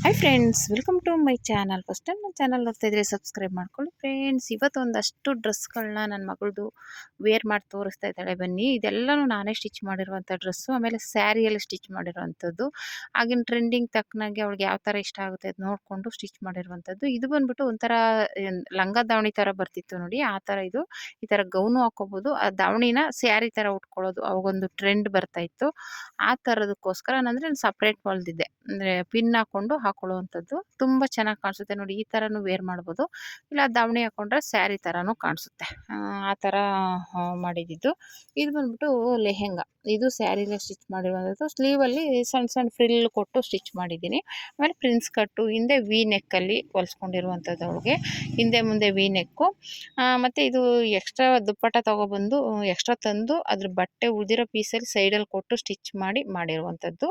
Hi friends, welcome to my channel. First time ನನ್ನ channel ನೋಡ್ತಾ ಇದ್ರೆ ಸಬ್ಸ್ಕ್ರೈಬ್ ಮಾಡ್ಕೊಳ್ಳಿ ಫ್ರೆಂಡ್ಸ್. ಇವತ್ತು ಒಂದಷ್ಟು ಡ್ರೆಸ್ಗಳನ್ನ ನನ್ನ ಮಗಳದು ವೇರ್ ಮಾಡಿ ತೋರಿಸ್ತಾ ಇದ್ದಾಳೆ. ಬನ್ನಿ, ಇದೆಲ್ಲನೂ ನಾನೇ ಸ್ಟಿಚ್ ಮಾಡಿರುವಂಥ ಡ್ರೆಸ್ಸು, ಆಮೇಲೆ ಸ್ಯಾರಿಯಲ್ಲಿ ಸ್ಟಿಚ್ ಮಾಡಿರುವಂಥದ್ದು. ಆಗಿನ ಟ್ರೆಂಡಿಂಗ್ ತಕ್ಕನಾಗೆ ಅವಳಿಗೆ ಯಾವ ಥರ ಇಷ್ಟ ಆಗುತ್ತೆ ಅದು ನೋಡಿಕೊಂಡು ಸ್ಟಿಚ್ ಮಾಡಿರುವಂಥದ್ದು. ಇದು ಬಂದ್ಬಿಟ್ಟು ಒಂಥರ ಲಂಗ ದಾವಣಿ ಥರ ಬರ್ತಿತ್ತು ನೋಡಿ, ಆ ಥರ ಇದು. ಈ ಥರ ಗೌನು ಹಾಕೋಬೋದು, ಆ ದಾವಣಿನ ಸ್ಯಾರಿ ಥರ ಉಟ್ಕೊಳ್ಳೋದು, ಅವಾಗೊಂದು ಟ್ರೆಂಡ್ ಬರ್ತಾ ಇತ್ತು. ಆ ಥರದಕ್ಕೋಸ್ಕರ ನಾನು ಸಪ್ರೇಟ್ ಹೊಲ್ದಿದ್ದೆ, ಅಂದರೆ ಪಿನ್ ಹಾಕ್ಕೊಂಡು ಹಾಕೊಳ್ಳುವಂಥದ್ದು. ತುಂಬ ಚೆನ್ನಾಗಿ ಕಾಣಿಸುತ್ತೆ ನೋಡಿ. ಈ ಥರನೂ ವೇರ್ ಮಾಡ್ಬೋದು, ಇಲ್ಲ ದಾವಣಿ ಹಾಕ್ಕೊಂಡ್ರೆ ಸ್ಯಾರಿ ಥರನೂ ಕಾಣಿಸುತ್ತೆ. ಆ ಥರ ಮಾಡಿದ್ದು. ಇದು ಬಂದ್ಬಿಟ್ಟು ಲೆಹೆಂಗಾ. ಇದು ಸ್ಯಾರಿಲೇ ಸ್ಟಿಚ್ ಮಾಡಿರುವಂಥದ್ದು. ಸ್ಲೀವಲ್ಲಿ ಸಣ್ಣ ಸಣ್ಣ ಫ್ರಿಲ್ ಕೊಟ್ಟು ಸ್ಟಿಚ್ ಮಾಡಿದ್ದೀನಿ. ಆಮೇಲೆ ಪ್ರಿನ್ಸ್ ಕಟ್ಟು, ಹಿಂದೆ ವಿ ನೆಕ್ಕಲ್ಲಿ ಹೊಲ್ಸ್ಕೊಂಡಿರುವಂಥದ್ದು ಅವಳಿಗೆ. ಹಿಂದೆ ಮುಂದೆ ವಿ ನೆಕ್ಕು. ಮತ್ತು ಇದು ಎಕ್ಸ್ಟ್ರಾ ದುಪ್ಪಟ್ಟ ತೊಗೊಬಂದು ಎಕ್ಸ್ಟ್ರಾ ತಂದು ಅದ್ರ ಬಟ್ಟೆ ಉಳಿದಿರೋ ಪೀಸಲ್ಲಿ ಸೈಡಲ್ಲಿ ಕೊಟ್ಟು ಸ್ಟಿಚ್ ಮಾಡಿರುವಂಥದ್ದು.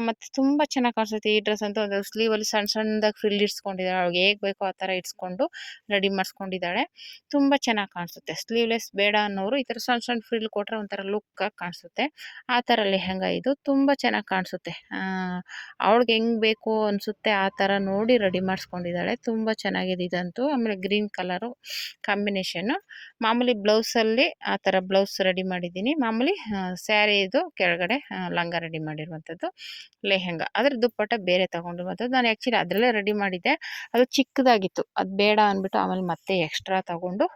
ಮತ್ತು ತುಂಬ ಚೆನ್ನಾಗಿ ಕಾಣಿಸುತ್ತೆ ಈ ಡ್ರೆಸ್ ಅಂತೂ. ಅದು ಸ್ಲೀವಲ್ಲಿ ಸಣ್ಣ ಸಣ್ಣದಾಗಿ ಫ್ರಿಲ್ ಇಡ್ಸ್ಕೊಂಡಿದ್ದಾಳೆ. ಅವ್ಳಿಗೆ ಹೇಗೆ ಬೇಕೋ ಆ ಥರ ಇಡ್ಸ್ಕೊಂಡು ರೆಡಿ ಮಾಡಿಸ್ಕೊಂಡಿದ್ದಾಳೆ. ತುಂಬ ಚೆನ್ನಾಗಿ ಕಾಣಿಸುತ್ತೆ. ಸ್ಲೀವ್ಲೆಸ್ ಬೇಡ ಅನ್ನೋರು ಈ ಥರ ಸಣ್ಣ ಸಣ್ಣ ಫ್ರಿಲ್ ಕೊಟ್ಟರೆ ಒಂಥರ ಲುಕ್ಕಾಗಿ ಕಾಣಿಸುತ್ತೆ. ಆ ಥರ ಲೆಹೆಂಗಾ ಇದು. ತುಂಬ ಚೆನ್ನಾಗಿ ಕಾಣಿಸುತ್ತೆ. ಅವಳಿಗೆ ಹೆಂಗೆ ಬೇಕು ಅನಿಸುತ್ತೆ ಆ ಥರ ನೋಡಿ ರೆಡಿ ಮಾಡಿಸ್ಕೊಂಡಿದ್ದಾಳೆ. ತುಂಬ ಚೆನ್ನಾಗಿದೆ ಇದಂತೂ. ಆಮೇಲೆ ಗ್ರೀನ್ ಕಲರು ಕಾಂಬಿನೇಷನ್ನು. ಮಾಮೂಲಿ ಬ್ಲೌಸಲ್ಲಿ ಆ ಥರ ಬ್ಲೌಸ್ ರೆಡಿ ಮಾಡಿದ್ದೀನಿ. ಮಾಮೂಲಿ ಸ್ಯಾರಿ ಇದು ಕೆಳಗಡೆ ಲಂಗ ರೆಡಿ ಮಾಡಿರುವಂಥದ್ದು. ಲೆಹೆಂಗಾ ಅದ್ರ ದುಪ್ಪಟ್ಟ ಬೇರೆ ತೊಗೊಂಡಿರುವಂಥದ್ದು. ನಾನು ಆ್ಯಕ್ಚುಲಿ ಅದರಲ್ಲೇ ರೆಡಿ ಮಾಡಿದ್ದೆ, ಅದು ಚಿಕ್ಕದಾಗಿತ್ತು. ಅದು ಬೇಡ ಅಂದ್ಬಿಟ್ಟು ಆಮೇಲೆ ಮತ್ತೆ ಎಕ್ಸ್ಟ್ರಾ ತೊಗೊಂಡು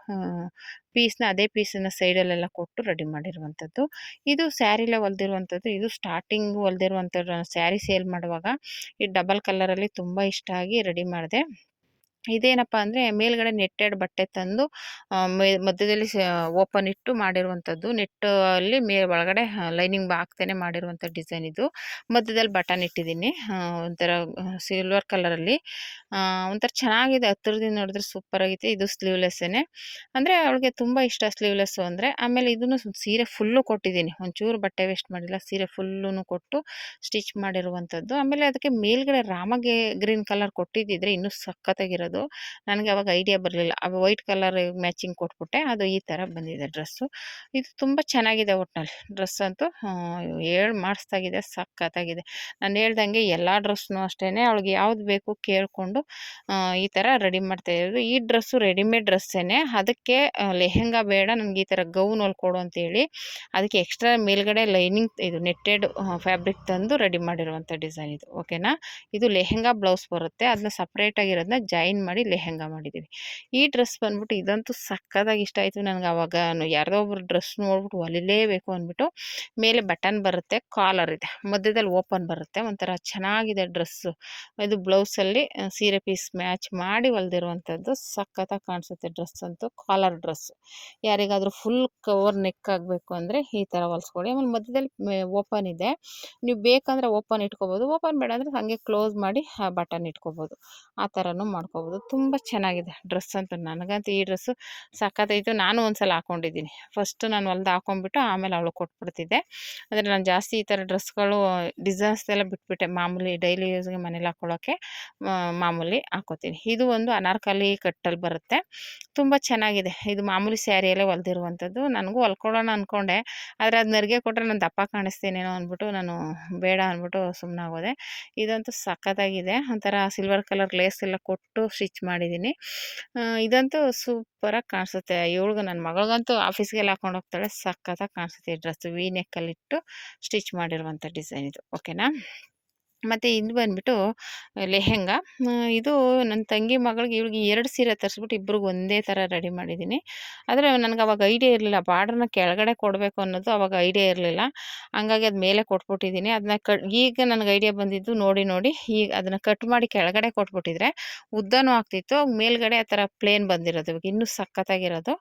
ಅದೇ ಪೀಸನ್ನ ಸೈಡಲ್ಲೆಲ್ಲ ಕೊಟ್ಟು ರೆಡಿ ಮಾಡಿರುವಂಥದ್ದು. ಇದು ಸ್ಯಾರಿಲೇ ಹೊಲ್ದಿರುವಂಥದ್ದು. ಇದು ಸ್ಟಾರ್ಟಿಂಗ್ ಹೊಲ್ದಿರುವಂಥದ್ದು. ಸ್ಯಾರಿ ಸೇಲ್ ಮಾಡುವಾಗ ಈ ಡಬಲ್ ಕಲರಲ್ಲಿ ತುಂಬ ಇಷ್ಟ ಆಗಿ ರೆಡಿ ಮಾಡಿದೆ. ಇದೇನಪ್ಪ ಅಂದರೆ ಮೇಲ್ಗಡೆ ನೆಟ್ಟೆಡ್ ಬಟ್ಟೆ ತಂದು ಮಧ್ಯದಲ್ಲಿ ಓಪನ್ ಇಟ್ಟು ಮಾಡಿರುವಂಥದ್ದು. ನೆಟ್ಟಲ್ಲಿ ಒಳಗಡೆ ಲೈನಿಂಗ್ ಹಾಕ್ತೇನೆ ಮಾಡಿರುವಂಥ ಡಿಸೈನ್ ಇದು. ಮಧ್ಯದಲ್ಲಿ ಬಟನ್ ಇಟ್ಟಿದ್ದೀನಿ, ಒಂಥರ ಸಿಲ್ವರ್ ಕಲರಲ್ಲಿ. ಒಂಥರ ಚೆನ್ನಾಗಿದೆ, ಹತ್ತಿರದಿಂದ ನೋಡಿದ್ರೆ ಸೂಪರ್ ಆಗೈತೆ. ಇದು ಸ್ಲೀವ್ಲೆಸ್ಸೇ, ಅಂದರೆ ಅವಳಿಗೆ ತುಂಬ ಇಷ್ಟ ಸ್ಲೀವ್ಲೆಸ್ಸು ಅಂದರೆ. ಆಮೇಲೆ ಇದನ್ನು ಸೀರೆ ಫುಲ್ಲು ಕೊಟ್ಟಿದ್ದೀನಿ, ಒಂಚೂರು ಬಟ್ಟೆ ವೇಸ್ಟ್ ಮಾಡಿಲ್ಲ. ಸೀರೆ ಫುಲ್ಲೂ ಕೊಟ್ಟು ಸ್ಟಿಚ್ ಮಾಡಿರುವಂಥದ್ದು. ಆಮೇಲೆ ಅದಕ್ಕೆ ಮೇಲ್ಗಡೆ ರಾಮಗೆ ಗ್ರೀನ್ ಕಲರ್ ಕೊಟ್ಟಿದ್ದಿದ್ರೆ ಇನ್ನೂ ಸಖತ್ತಾಗಿರೋದು. ನನಗೆ ಅವಾಗ ಐಡಿಯಾ ಬರಲಿಲ್ಲ. ಅದು ವೈಟ್ ಕಲರ್ ಮ್ಯಾಚಿಂಗ್ ಕೊಟ್ಬಿಟ್ಟೆ, ಅದು ಈ ಥರ ಬಂದಿದೆ ಡ್ರೆಸ್ಸು. ಇದು ತುಂಬ ಚೆನ್ನಾಗಿದೆ ಒಟ್ಟಿನಲ್ಲಿ ಡ್ರೆಸ್ ಅಂತೂ. ಮಾಡಿಸ್ದಾಗಿದೆ, ಸಖತ್ತಾಗಿದೆ. ನಾನು ಹೇಳ್ದಂಗೆ ಎಲ್ಲ ಡ್ರೆಸ್ನು ಅಷ್ಟೇ ಅವಳಿಗೆ ಯಾವ್ದು ಬೇಕು ಕೇಳಿಕೊಂಡು ಈ ಥರ ರೆಡಿ ಮಾಡ್ತಾಯಿರೋದು. ಈ ಡ್ರೆಸ್ಸು ರೆಡಿಮೇಡ್ ಡ್ರೆಸ್ಸೇ, ಅದಕ್ಕೆ ಲೆಹೆಂಗಾ ಬೇಡ ನನಗೆ ಈ ಥರ ಗೌನ್ ಹೊಲ್ಕೊಡು ಅಂತೇಳಿ ಅದಕ್ಕೆ ಎಕ್ಸ್ಟ್ರಾ ಮೇಲ್ಗಡೆ ಲೈನಿಂಗ್ ಇದು ನೆಟ್ಟೆಡ್ ಫ್ಯಾಬ್ರಿಕ್ ತಂದು ರೆಡಿ ಮಾಡಿರುವಂಥ ಡಿಸೈನ್ ಇದು. ಓಕೆನಾ. ಇದು ಲೆಹೆಂಗಾ ಬ್ಲೌಸ್ ಬರುತ್ತೆ, ಅದನ್ನ ಸಪ್ರೇಟಾಗಿರೋದನ್ನ ಜಾಯಿನ್ ಮಾಡಿ ಲೆಹೆಂಗಾ ಮಾಡಿದ್ದೀವಿ. ಈ ಡ್ರೆಸ್ ಬಂದ್ಬಿಟ್ಟು ಇದಂತೂ ಸಕ್ಕತ್ತಾಗಿ ಇಷ್ಟ ಆಯಿತು ನನಗೆ. ಆವಾಗ ಯಾರ್ದೋ ಒಬ್ರು ಡ್ರೆಸ್ ನೋಡ್ಬಿಟ್ಟು ಹೊಲಿಲೇಬೇಕು ಅಂದ್ಬಿಟ್ಟು. ಮೇಲೆ ಬಟನ್ ಬರುತ್ತೆ, ಕಾಲರ್ ಇದೆ, ಮಧ್ಯದಲ್ಲಿ ಓಪನ್ ಬರುತ್ತೆ. ಒಂಥರ ಚೆನ್ನಾಗಿದೆ ಡ್ರೆಸ್ಸು. ಇದು ಬ್ಲೌಸಲ್ಲಿ ಸೀರೆ ಪೀಸ್ ಮ್ಯಾಚ್ ಮಾಡಿ ಹೊಲ್ದಿರುವಂಥದ್ದು. ಸಖತ್ತಾಗಿ ಕಾಣಿಸುತ್ತೆ ಡ್ರೆಸ್ ಅಂತೂ. Collar dress. ಯಾರಿಗಾದರೂ ಫುಲ್ ಕವರ್ ನೆಕ್ ಆಗಬೇಕು ಅಂದರೆ ಈ ಥರ ಹೊಲ್ಸ್ಕೊಳ್ಳಿ. ಆಮೇಲೆ ಮಧ್ಯದಲ್ಲಿ ಓಪನ್ ಇದೆ, ನೀವು ಬೇಕಂದರೆ ಓಪನ್ ಇಟ್ಕೋಬೋದು, ಓಪನ್ ಬೇಡ ಅಂದರೆ ಹಾಗೆ ಕ್ಲೋಸ್ ಮಾಡಿ ಬಟನ್ ಇಟ್ಕೋಬೋದು. ಆ ಥರನೂ ಮಾಡ್ಕೋಬೋದು. ತುಂಬ ಚೆನ್ನಾಗಿದೆ ಡ್ರೆಸ್ ಅಂತೂ. ನನಗಂತೂ ಈ ಡ್ರೆಸ್ಸು ಸಖತ್ತಾಯಿತು. ನಾನು ಒಂದ್ಸಲ ಹಾಕ್ಕೊಂಡಿದ್ದೀನಿ. ಫಸ್ಟು ನಾನು ಹೊಲ್ದು ಹಾಕ್ಕೊಂಬಿಟ್ಟು ಆಮೇಲೆ ಅವಳಿಗೆ ಕೊಟ್ಬಿಡ್ತಿದ್ದೆ. ಅಂದರೆ ನಾನು ಜಾಸ್ತಿ ಈ ಥರ ಡ್ರೆಸ್ಗಳು ಡಿಸೈನ್ಸ್ ಎಲ್ಲ ಬಿಟ್ಬಿಟ್ಟೆ. ಮಾಮೂಲಿ ಡೈಲಿ ಯೂಸ್ಗೆ ಮನೇಲಿ ಹಾಕ್ಕೊಳ್ಳೋಕ್ಕೆ ಮಾಮೂಲಿ ಹಾಕ್ಕೋತೀನಿ. ಇದು ಒಂದು ಅನಾರ್ಕಲಿ ಕಟ್ಟಲ್ಲಿ ಬರುತ್ತೆ, ತುಂಬ ಚೆನ್ನಾಗಿದೆ. ಇದು ಮಾಮೂಲಿ ಸ್ಯಾರಿಯಲ್ಲೇ ಹೊಲ್ದಿರುವಂಥದ್ದು. ನನಗೂ ಹೊಲ್ಕೊಳ್ಳೋಣ ಅಂದ್ಕೊಂಡೆ, ಆದರೆ ಅದು ನೆರಿಗೆ ಕೊಟ್ಟರೆ ನಾನು ದಪ್ಪ ಕಾಣಿಸ್ತೀನೇನೋ ಅಂದ್ಬಿಟ್ಟು ನಾನು ಬೇಡ ಅಂದ್ಬಿಟ್ಟು ಸುಮ್ಮನಾಗೋದೆ. ಇದಂತೂ ಸಖತ್ತಾಗಿದೆ. ಒಂಥರ ಸಿಲ್ವರ್ ಕಲರ್ ಲೇಸ್ ಎಲ್ಲ ಕೊಟ್ಟು ಸ್ಟಿಚ್ ಮಾಡಿದ್ದೀನಿ. ಇದಂತೂ ಸೂಪರಾಗಿ ಕಾಣಿಸುತ್ತೆ. ಇವಳಿಗೂ ನನ್ನ ಮಗಳಿಗಂತೂ ಆಫೀಸ್ಗೆಲ್ಲ ಹಾಕೊಂಡು ಹೋಗ್ತಾಳೆ. ಸಖತ್ತಾಗಿ ಕಾಣಿಸುತ್ತೆ ಈ ಡ್ರೆಸ್ಸು. ವಿ ನೆಕ್ಕಲ್ಲಿಟ್ಟು ಸ್ಟಿಚ್ ಮಾಡಿರುವಂಥ ಡಿಸೈನ್ ಇದು. ಓಕೆನಾ. ಮತ್ತು ಇದು ಬಂದುಬಿಟ್ಟು ಲೆಹೆಂಗಾ. ಇದು ನನ್ನ ತಂಗಿ ಮಗಳಿಗೆ ಇವಳಿಗೆ 2 ಸೀರೆ ತರಿಸ್ಬಿಟ್ಟು ಇಬ್ರಿಗೂ ಒಂದೇ ಥರ ರೆಡಿ ಮಾಡಿದ್ದೀನಿ. ಆದರೆ ನನಗೆ ಅವಾಗ ಐಡಿಯಾ ಇರಲಿಲ್ಲ, ಬಾರ್ಡ್ರನ್ನ ಕೆಳಗಡೆ ಕೊಡಬೇಕು ಅನ್ನೋದು ಅವಾಗ ಐಡಿಯಾ ಇರಲಿಲ್ಲ. ಹಂಗಾಗಿ ಅದು ಮೇಲೆ ಕೊಟ್ಬಿಟ್ಟಿದ್ದೀನಿ. ಅದನ್ನ ಈಗ ನನಗೆ ಐಡಿಯಾ ಬಂದಿದ್ದು ನೋಡಿ ಈಗ ಅದನ್ನು ಕಟ್ ಮಾಡಿ ಕೆಳಗಡೆ ಕೊಟ್ಬಿಟ್ಟಿದ್ರೆ ಉದ್ದನೂ ಆಗ್ತಿತ್ತು. ಮೇಲ್ಗಡೆ ಆ ಥರ ಪ್ಲೇನ್ ಬಂದಿರೋದು ಇವಾಗ ಇನ್ನೂ ಸಖತ್ತಾಗಿರೋದು.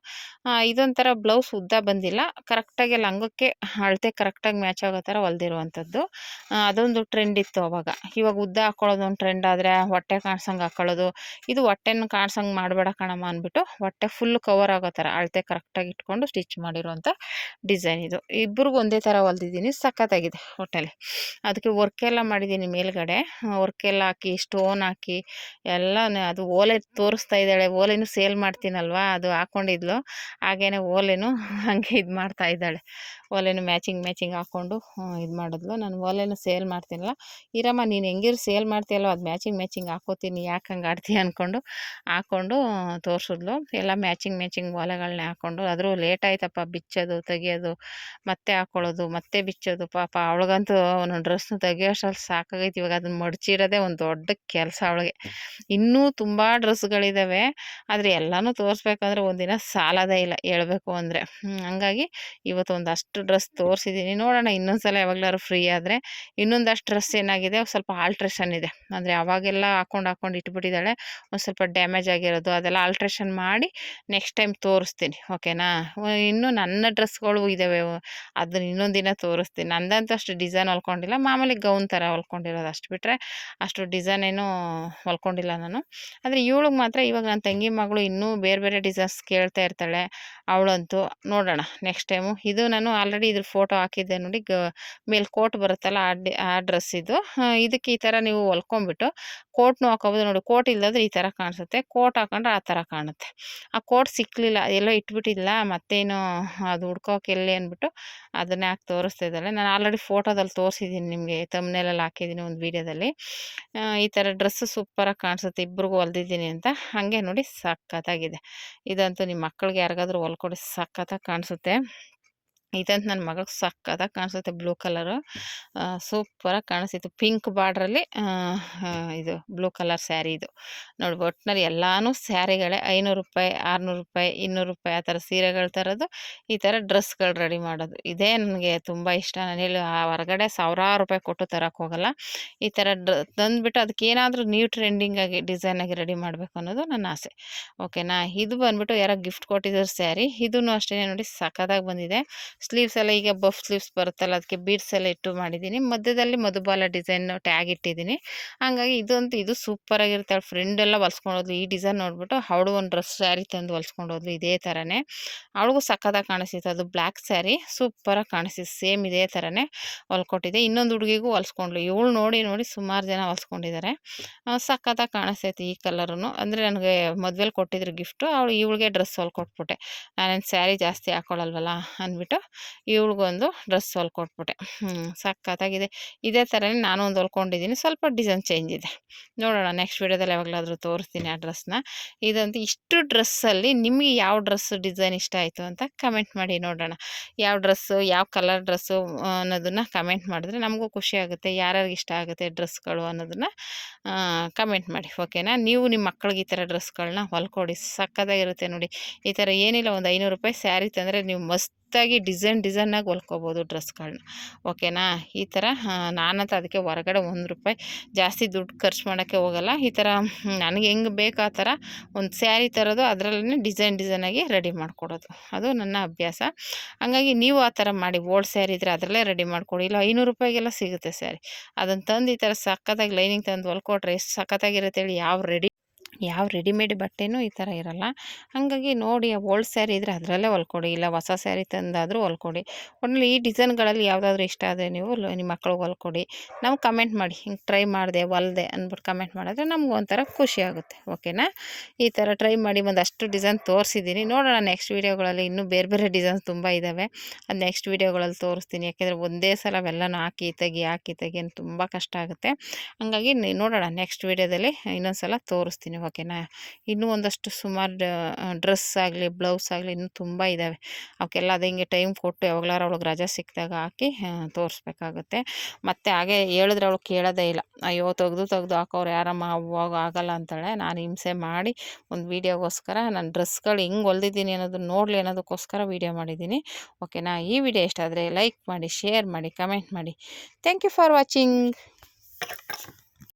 ಇದೊಂಥರ ಬ್ಲೌಸ್ ಉದ್ದ ಬಂದಿಲ್ಲ, ಕರೆಕ್ಟಾಗಿ ಲಂಗಕ್ಕೆ ಅಳತೆ ಕರೆಕ್ಟಾಗಿ ಮ್ಯಾಚ್ ಆಗೋ ಥರ ಹೊಲ್ದಿರುವಂಥದ್ದು. ಅದೊಂದು ಟ್ರೆಂಡ್ ಇತ್ತು ಅವಾಗ. ಇವಾಗ ಉದ್ದ ಹಾಕ್ಕೊಳ್ಳೋದು ಒಂದು ಟ್ರೆಂಡ್ ಆದರೆ ಹೊಟ್ಟೆ ಕಾಣ್ಸಂಗೆ ಹಾಕ್ಕೊಳ್ಳೋದು. ಇದು ಹೊಟ್ಟೆನ ಕಾಣ್ಸಂಗೆ ಮಾಡಬೇಡ ಕಣಮ್ಮ ಅಂದ್ಬಿಟ್ಟು ಹೊಟ್ಟೆ ಫುಲ್ ಕವರ್ ಆಗೋ ಥರ ಅಳತೆ ಕರೆಕ್ಟಾಗಿ ಇಟ್ಕೊಂಡು ಸ್ಟಿಚ್ ಮಾಡಿರುವಂಥ ಡಿಸೈನ್ ಇದು. ಇಬ್ಬರಿಗೂ ಒಂದೇ ಥರ ಹೊಲ್ದಿದ್ದೀನಿ. ಸಖತ್ತಾಗಿದೆ ಒಟ್ಟಲ್ಲಿ. ಅದಕ್ಕೆ ವರ್ಕೆಲ್ಲ ಮಾಡಿದ್ದೀನಿ ಮೇಲ್ಗಡೆ. ವರ್ಕೆಲ್ಲ ಹಾಕಿ ಸ್ಟೋನ್ ಹಾಕಿ ಎಲ್ಲ ಅದು ಓಲೆ ತೋರಿಸ್ತಾ ಇದ್ದಾಳೆ. ಓಲೆನೂ ಸೇಲ್ ಮಾಡ್ತೀನಲ್ವ, ಅದು ಹಾಕ್ಕೊಂಡಿದ್ಲು. ಹಾಗೇನೆ ಓಲೆನೂ ಹಾಗೆ ಇದು ಮಾಡ್ತಾ ಇದ್ದಾಳೆ. ಓಲೆನೂ ಮ್ಯಾಚಿಂಗ್ ಹಾಕ್ಕೊಂಡು ಇದು ಮಾಡಿದ್ಲು. ನಾನು ಓಲೆನೂ ಸೇಲ್ ಮಾಡ್ತೀನಲ್ಲ, ಇರಮ್ಮ ನೀನು ಹೆಂಗಿರು ಸೇಲ್ ಮಾಡ್ತೀಯಲ್ಲೋ ಅದು ಮ್ಯಾಚಿಂಗ್ ಹಾಕ್ಕೋತೀನಿ ಯಾಕೆ ಹಂಗೆ ಆಡ್ತೀಯ ಅಂದ್ಕೊಂಡು ಹಾಕ್ಕೊಂಡು ತೋರಿಸಿದ್ಲು. ಎಲ್ಲ ಮ್ಯಾಚಿಂಗ್ ಓಲೆಗಳನ್ನೇ ಹಾಕ್ಕೊಂಡು. ಆದರೂ ಲೇಟ್ ಆಯ್ತಪ್ಪ ಬಿಚ್ಚೋದು ತೆಗಿಯೋದು ಮತ್ತೆ ಹಾಕ್ಕೊಳ್ಳೋದು ಮತ್ತೆ ಬಿಚ್ಚೋದು. ಪಾಪ ಅವಳಿಗಂತೂ ಒಂದೊಂದು ಡ್ರೆಸ್ನ ತೆಗಿಯೋಷ್ಟರಲ್ಲಿ ಸಾಕಾಗೈತಿ. ಇವಾಗ ಅದನ್ನ ಮಡಚಿಡೋದೇ ಒಂದು ದೊಡ್ಡ ಕೆಲಸ ಅವಳಿಗೆ. ಇನ್ನೂ ತುಂಬ ಡ್ರೆಸ್ಗಳಿದ್ದಾವೆ, ಆದರೆ ಎಲ್ಲನೂ ತೋರಿಸ್ಬೇಕಂದ್ರೆ ಒಂದಿನ ಸಾಲೋದೇ ಇಲ್ಲ ಹೇಳ್ಬೇಕು ಅಂದರೆ. ಹಂಗಾಗಿ ಇವತ್ತು ಒಂದಷ್ಟು ಡ್ರೆಸ್ ತೋರಿಸಿದ್ದೀನಿ. ನೋಡೋಣ ಇನ್ನೊಂದು ಸಲ ಯಾವಾಗಲಾದ್ರು ಫ್ರೀ ಆದರೆ ಇನ್ನೊಂದಷ್ಟು ಡ್ರೆಸ್ ಏನಾಗಿದೆ ಸ್ವಲ್ಪ ಆಲ್ಟ್ರೇಷನ್ ಇದೆ. ಅಂದರೆ ಅವಾಗೆಲ್ಲ ಹಾಕೊಂಡು ಇಟ್ಬಿಟ್ಟಿದ್ದಾಳೆ, ಒಂದು ಸ್ವಲ್ಪ ಡ್ಯಾಮೇಜ್ ಆಗಿರೋದು ಅದೆಲ್ಲ ಆಲ್ಟ್ರೇಷನ್ ಮಾಡಿ ನೆಕ್ಸ್ಟ್ ಟೈಮ್ ತೋರಿಸ್ತೀನಿ, ಓಕೆನಾ. ಇನ್ನೂ ನನ್ನ ಡ್ರೆಸ್ಗಳು ಇದ್ದಾವೆ, ಅದನ್ನ ಇನ್ನೊಂದು ದಿನ ತೋರಿಸ್ತೀನಿ. ನಂದಂತೂ ಅಷ್ಟು ಡಿಸೈನ್ ಹೊಲ್ಕೊಂಡಿಲ್ಲ, ಮಾಮೂಲಿ ಗೌನ್ ಥರ ಹೊಲ್ಕೊಂಡಿರೋದು ಅಷ್ಟು ಬಿಟ್ಟರೆ ಅಷ್ಟು ಡಿಸೈನ್ ಏನೂ ಹೊಲ್ಕೊಂಡಿಲ್ಲ ನಾನು. ಆದರೆ ಇವಳಿಗೆ ಮಾತ್ರ ಇವಾಗ ನನ್ನ ತಂಗಿ ಮಗಳು ಇನ್ನೂ ಬೇರೆ ಡಿಸೈನ್ಸ್ ಕೇಳ್ತಾ ಇರ್ತಾಳೆ ಅವಳಂತೂ. ನೋಡೋಣ ನೆಕ್ಸ್ಟ್ ಟೈಮು. ಇದು ನಾನು ಆಲ್ರೆಡಿ ಇದ್ರ ಫೋಟೋ ಹಾಕಿದ್ದೆ ನೋಡಿ, ಮೇಲೆ ಕೋಟ್ ಬರುತ್ತಲ್ಲ ಆ ಡ್ರೆಸ್ ಇದು. ಇದಕ್ಕೆ ಈ ಥರ ನೀವು ಹೊಲ್ಕೊಂಬಿಟ್ಟು ಕೋಟ್ನು ಹಾಕೋಬೋದು ನೋಡಿ. ಕೋಟ್ ಇಲ್ಲದ್ರೆ ಈ ಥರ ಕಾಣಿಸುತ್ತೆ, ಕೋಟ್ ಹಾಕೊಂಡ್ರೆ ಆ ಥರ ಕಾಣುತ್ತೆ. ಆ ಕೋಟ್ ಸಿಕ್ಕಲಿಲ್ಲ, ಎಲ್ಲೋ ಇಟ್ಬಿಟ್ಟಿಲ್ಲ, ಮತ್ತೇನು ಅದು ಹುಡ್ಕೋಕೆ ಎಲ್ಲಿ ಅಂದ್ಬಿಟ್ಟು ಅದನ್ನೇ ಹಾಕಿ ತೋರಿಸ್ತಾ ಇದ್ದಾಳೆ. ನಾನು ಆಲ್ರೆಡಿ ಫೋಟೋದಲ್ಲಿ ತೋರಿಸಿದ್ದೀನಿ ನಿಮಗೆ, ತಮ್ನೇಲೆಲ್ಲ ಹಾಕಿದ್ದೀನಿ ಒಂದು ವೀಡಿಯೋದಲ್ಲಿ. ಈ ಥರ ಡ್ರೆಸ್ಸು ಸೂಪರಾಗಿ ಕಾಣಿಸುತ್ತೆ, ಇಬ್ರಿಗೂ ಹೊಲ್ದಿದ್ದೀನಿ ಅಂತ. ಹಾಗೆ ನೋಡಿ ಸಖತ್ತಾಗಿದೆ. ಇದಂತೂ ನಿಮ್ಮ ಮಕ್ಕಳಿಗೆ ಯಾರಿಗಾದ್ರೂ ಹೊಲ್ಕೊಡಿ, ಸಖತ್ತಾಗಿ ಕಾಣಿಸುತ್ತೆ. ಇದಂತೂ ನನ್ನ ಮಗಳಿಗೆ ಸಖತ್ತಾಗಿ ಕಾಣಿಸುತ್ತೆ, ಬ್ಲೂ ಕಲರು ಸೂಪರಾಗಿ ಕಾಣಿಸ್ತಿತ್ತು. ಪಿಂಕ್ ಬಾರ್ಡ್ರಲ್ಲಿ ಇದು ಬ್ಲೂ ಕಲರ್ ಸ್ಯಾರಿ ಇದು ನೋಡಿ. ಒಟ್ಟಿನಲ್ಲಿ ಎಲ್ಲನೂ ಸ್ಯಾರಿಗಳೇ. 500 ರೂಪಾಯಿ, 600 ರೂಪಾಯಿ, 200 ರೂಪಾಯಿ ಆ ಥರ ಸೀರೆಗಳು ತರೋದು, ಈ ಥರ ಡ್ರೆಸ್ಗಳು ರೆಡಿ ಮಾಡೋದು, ಇದೇ ನನಗೆ ತುಂಬ ಇಷ್ಟ. ನಾನು ಹೇಳಿ ಹೊರಗಡೆ ಸಾವಿರಾರು ರೂಪಾಯಿ ಕೊಟ್ಟು ತರೋಕ್ಕೆ ಹೋಗಲ್ಲ. ಈ ಥರ ತಂದುಬಿಟ್ಟು ಅದಕ್ಕೇನಾದರೂ ನ್ಯೂ ಟ್ರೆಂಡಿಂಗಾಗಿ ಡಿಸೈನಾಗಿ ರೆಡಿ ಮಾಡಬೇಕು ಅನ್ನೋದು ನನ್ನ ಆಸೆ, ಓಕೆನಾ. ಇದು ಬಂದುಬಿಟ್ಟು ಯಾರೋ ಗಿಫ್ಟ್ ಕೊಟ್ಟಿದ್ದಾರೆ ಸ್ಯಾರಿ, ಇದೂ ಅಷ್ಟೇ ನೋಡಿ ಸಖತ್ತಾಗಿ ಬಂದಿದೆ. ಸ್ಲೀವ್ಸ್ ಎಲ್ಲ ಈಗ ಬಫ್ ಸ್ಲೀವ್ಸ್ ಬರುತ್ತಲ್ಲ, ಅದಕ್ಕೆ ಬೀಡ್ಸ್ ಎಲ್ಲ ಇಟ್ಟು ಮಾಡಿದ್ದೀನಿ. ಮಧ್ಯದಲ್ಲಿ ಮಧುಬಾಲ ಡಿಸೈನ್ ಟ್ಯಾಗ್ ಇಟ್ಟಿದ್ದೀನಿ. ಹಾಗಾಗಿ ಇದು ಸೂಪರಾಗಿರುತ್ತೆ. ಫ್ರೆಂಡ್ ಎಲ್ಲ ಹೊಲ್ಸ್ಕೊಂಡೋದ್ಲು ಈ ಡಿಸೈನ್ ನೋಡ್ಬಿಟ್ಟು. ಅವಳು ಒಂದು ಡ್ರೆಸ್ ಸ್ಯಾರಿ ತಂದು ಹೊಲ್ಸ್ಕೊಂಡೋದ್ಲು ಇದೇ ಥರನೇ. ಅವಳಿಗೂ ಸಖತ್ತಾಗಿ ಕಾಣಿಸ್ತಿತ್ತು, ಅದು ಬ್ಲ್ಯಾಕ್ ಸ್ಯಾರಿ ಸೂಪರಾಗಿ ಕಾಣಿಸ್ತಿತ್ತು. ಸೇಮ್ ಇದೇ ಥರನೇ ಹೊಲ್ಕೊಟ್ಟಿದ್ದೆ. ಇನ್ನೊಂದು ಹುಡುಗಿಗೂ ಹೊಲ್ಸ್ಕೊಂಡ್ಲು. ಇವಳು ನೋಡಿ ಸುಮಾರು ಜನ ಹೊಲ್ಸ್ಕೊಂಡಿದ್ದಾರೆ. ಸಖತ್ತಾಗಿ ಕಾಣಿಸ್ತೈತಿ ಈ ಕಲರೂ. ಅಂದರೆ ನನಗೆ ಮದುವೆಲಿ ಕೊಟ್ಟಿದ್ರು ಗಿಫ್ಟು, ಇವಳಿಗೆ ಡ್ರೆಸ್ ಹೊಲ್ಕೊಟ್ಬಿಟ್ಟೆ. ನಾನೇನು ಸ್ಯಾರಿ ಜಾಸ್ತಿ ಹಾಕ್ಕೊಳ್ಳಲ್ವಲ್ಲ ಅಂದ್ಬಿಟ್ಟು ಇವಳಿಗೊಂದು ಡ್ರೆಸ್ ಹೊಲ್ಕೊಟ್ಬಿಟ್ಟೆ. ಸಖತ್ತಾಗಿದೆ. ಇದೇ ಥರನೇ ನಾನು ಒಂದು ಹೊಲ್ಕೊಂಡಿದ್ದೀನಿ, ಸ್ವಲ್ಪ ಡಿಸೈನ್ ಚೇಂಜ್ ಇದೆ. ನೋಡೋಣ ನೆಕ್ಸ್ಟ್ ವೀಡಿಯೋದಲ್ಲಿ ಯಾವಾಗಲಾದರೂ ತೋರಿಸ್ತೀನಿ ಆ ಡ್ರೆಸ್ನ. ಇದಂತೂ ಇಷ್ಟು ಡ್ರೆಸ್ಸಲ್ಲಿ ನಿಮಗೆ ಯಾವ ಡ್ರೆಸ್ ಡಿಸೈನ್ ಇಷ್ಟ ಆಯಿತು ಅಂತ ಕಮೆಂಟ್ ಮಾಡಿ ನೋಡೋಣ. ಯಾವ ಡ್ರೆಸ್ಸು, ಯಾವ ಕಲರ್ ಡ್ರೆಸ್ಸು ಅನ್ನೋದನ್ನು ಕಮೆಂಟ್ ಮಾಡಿದ್ರೆ ನಮಗೂ ಖುಷಿ ಆಗುತ್ತೆ. ಯಾರ್ಯಾರಿಗೆ ಇಷ್ಟ ಆಗುತ್ತೆ ಡ್ರೆಸ್ಗಳು ಅನ್ನೋದನ್ನು ಕಮೆಂಟ್ ಮಾಡಿ, ಓಕೆನಾ. ನೀವು ನಿಮ್ಮ ಮಕ್ಕಳಿಗೆ ಈ ಥರ ಡ್ರೆಸ್ಗಳನ್ನ ಹೊಲ್ಕೊಡಿ, ಸಖತ್ತಾಗಿರುತ್ತೆ ನೋಡಿ. ಈ ಥರ ಏನಿಲ್ಲ, ಒಂದು 500 ರೂಪಾಯಿ ಸ್ಯಾರಿ ತಂದರೆ ನೀವು ಮಸ್ತಾಗಿ ಡಿಸೈನಾಗಿ ಹೊಲ್ಕೊಬೋದು ಡ್ರೆಸ್ಗಳನ್ನ, ಓಕೆನಾ. ಈ ಥರ ನಾನಂತೂ ಅದಕ್ಕೆ ಹೊರಗಡೆ ₹1 ಜಾಸ್ತಿ ದುಡ್ಡು ಖರ್ಚು ಮಾಡೋಕ್ಕೆ ಹೋಗಲ್ಲ. ಈ ಥರ ನನಗೆ ಹೆಂಗೆ ಬೇಕು ಆ ಥರ ಒಂದು ಸ್ಯಾರಿ ತರೋದು, ಅದರಲ್ಲೇ ಡಿಸೈನಾಗಿ ರೆಡಿ ಮಾಡಿಕೊಡೋದು, ಅದು ನನ್ನ ಅಭ್ಯಾಸ. ಹಾಗಾಗಿ ನೀವು ಆ ಥರ ಮಾಡಿ. ಓಲ್ಡ್ ಸ್ಯಾರಿ ಇದ್ದರೆ ಅದರಲ್ಲೇ ರೆಡಿ ಮಾಡಿಕೊಡಿ. ಇಲ್ಲ ₹500 ಸಿಗುತ್ತೆ ಸ್ಯಾರಿ, ಅದನ್ನು ತಂದು ಈ ಥರ ಸಖತ್ತಾಗಿ ಲೈನಿಂಗ್ ತಂದು ಹೊಲ್ಕೊಟ್ರೆ ಎಷ್ಟು ಸಖತ್ತಾಗಿರುತ್ತೆ ಹೇಳಿ. ಯಾವ ರೆಡಿಮೇಡ್ ಬಟ್ಟೆನೂ ಈ ಥರ ಇರಲ್ಲ. ಹಾಗಾಗಿ ನೋಡಿ, ಓಲ್ಡ್ ಸ್ಯಾರಿ ಇದ್ದರೆ ಅದರಲ್ಲೇ ಹೊಲ್ಕೊಡಿ, ಇಲ್ಲ ಹೊಸ ಸ್ಯಾರಿ ತಂದಾದರೂ ಹೊಲ್ಕೊಡಿ. ಒಟ್ನಲ್ಲಿ ಈ ಡಿಸೈನ್ಗಳಲ್ಲಿ ಯಾವುದಾದ್ರೂ ಇಷ್ಟ ಆದರೆ ನೀವು ನಿಮ್ಮ ಮಕ್ಳಿಗೆ ಹೊಲ್ಕೊಡಿ. ನಮ್ಗೆ ಕಮೆಂಟ್ ಮಾಡಿ, ಹಿಂಗೆ ಟ್ರೈ ಮಾಡಿದೆ ಹೊಲ್ದೆ ಅಂದ್ಬಿಟ್ಟು ಕಮೆಂಟ್ ಮಾಡಿದ್ರೆ ನಮಗೂ ಒಂಥರ ಖುಷಿ ಆಗುತ್ತೆ, ಓಕೆನಾ. ಈ ಥರ ಟ್ರೈ ಮಾಡಿ ಒಂದಷ್ಟು ಡಿಸೈನ್ ತೋರಿಸಿದ್ದೀನಿ. ನೋಡೋಣ ನೆಕ್ಸ್ಟ್ ವೀಡಿಯೋಗಳಲ್ಲಿ ಇನ್ನೂ ಬೇರೆ ಡಿಸೈನ್ಸ್ ತುಂಬ ಇದ್ದಾವೆ, ಅದು ನೆಕ್ಸ್ಟ್ ವೀಡಿಯೋಗಳಲ್ಲಿ ತೋರಿಸ್ತೀನಿ. ಯಾಕೆಂದರೆ ಒಂದೇ ಸಲ ಅವೆಲ್ಲನೂ ಹಾಕಿ ತೆಗಿ ಅಂತ ತುಂಬ ಕಷ್ಟ ಆಗುತ್ತೆ. ಹಾಗಾಗಿ ನೋಡೋಣ ನೆಕ್ಸ್ಟ್ ವೀಡಿಯೋದಲ್ಲಿ ಇನ್ನೊಂದು ಸಲ ತೋರಿಸ್ತೀನಿ, ಓಕೆನಾ. ಇನ್ನೂ ಒಂದಷ್ಟು ಸುಮಾರು ಡ್ರೆಸ್ ಆಗಲಿ, ಬ್ಲೌಸ್ ಆಗಲಿ ಇನ್ನೂ ತುಂಬ ಇದ್ದಾವೆ. ಅವಕ್ಕೆಲ್ಲ ಅದು ಹಿಂಗೆ ಟೈಮ್ ಕೊಟ್ಟು ಯಾವಾಗಲಾರು ಅವಳಿಗೆ ರಜೆ ಸಿಕ್ಕಿದಾಗ ಹಾಕಿ ತೋರಿಸ್ಬೇಕಾಗುತ್ತೆ. ಮತ್ತು ಹಾಗೆ ಹೇಳಿದ್ರೆ ಅವಳು ಕೇಳೋದೇ ಇಲ್ಲ. ಅಯ್ಯೋ ತೆಗ್ದು ಹಾಕೋರು ಯಾರಮ್ಮ, ಅವಾಗ ಆಗಲ್ಲ ಅಂತಾಳೆ. ನಾನು ಹಿಂಸೆ ಮಾಡಿ ಒಂದು ವೀಡಿಯೋಗೋಸ್ಕರ ನಾನು ಡ್ರೆಸ್ಗಳು ಹೆಂಗೆ ಹೊಲ್ದಿದ್ದೀನಿ ಅನ್ನೋದನ್ನ ನೋಡಲಿ ಅನ್ನೋದಕ್ಕೋಸ್ಕರ ವೀಡಿಯೋ ಮಾಡಿದ್ದೀನಿ, ಓಕೆನಾ. ಈ ವಿಡಿಯೋ ಇಷ್ಟ ಆದರೆ ಲೈಕ್ ಮಾಡಿ, ಶೇರ್ ಮಾಡಿ, ಕಮೆಂಟ್ ಮಾಡಿ. Thank you for watching.